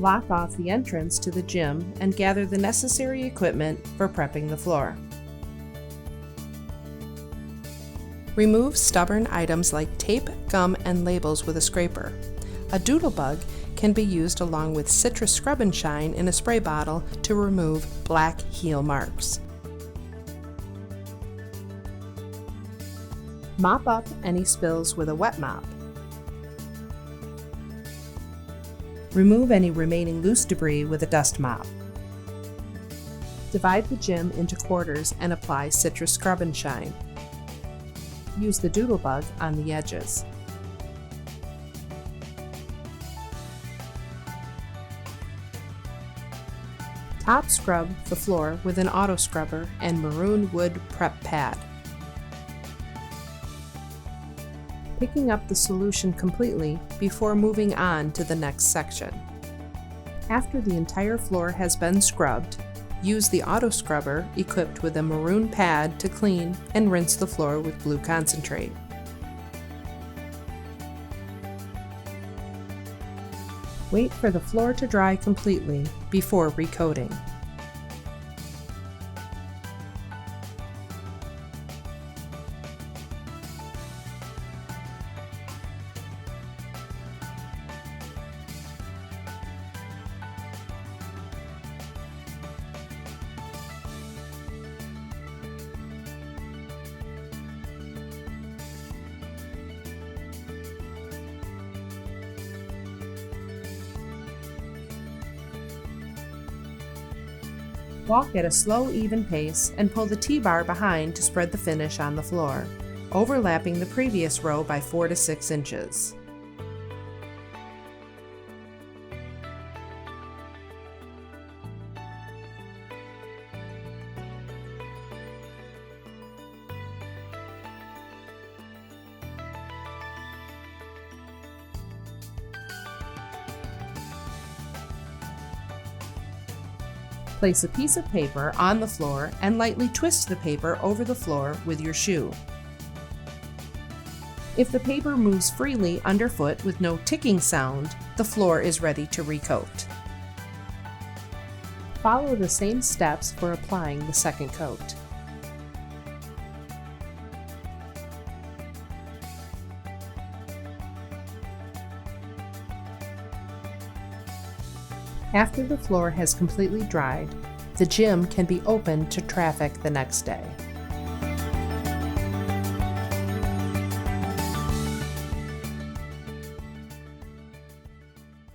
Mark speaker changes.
Speaker 1: Block off the entrance to the gym and gather the necessary equipment for prepping the floor. Remove stubborn items like tape, gum, and labels with a scraper. A doodle bug can be used along with citrus scrub and shine in a spray bottle to remove black heel marks. Mop up any spills with a wet mop. Remove any remaining loose debris with a dust mop. Divide the gym into quarters and apply citrus scrub and shine. Use the doodle bug on the edges. Top scrub the floor with an auto scrubber and maroon wood prep pad. Picking up the solution completely before moving on to the next section. After the entire floor has been scrubbed, use the auto scrubber equipped with a maroon pad to clean and rinse the floor with blue concentrate. Wait for the floor to dry completely before recoating. Walk at a slow, even pace and pull the T-bar behind to spread the finish on the floor, overlapping the previous row by 4 to 6 inches. Place a piece of paper on the floor and lightly twist the paper over the floor with your shoe. If the paper moves freely underfoot with no ticking sound, the floor is ready to recoat. Follow the same steps for applying the second coat. After the floor has completely dried, the gym can be opened to traffic the next day.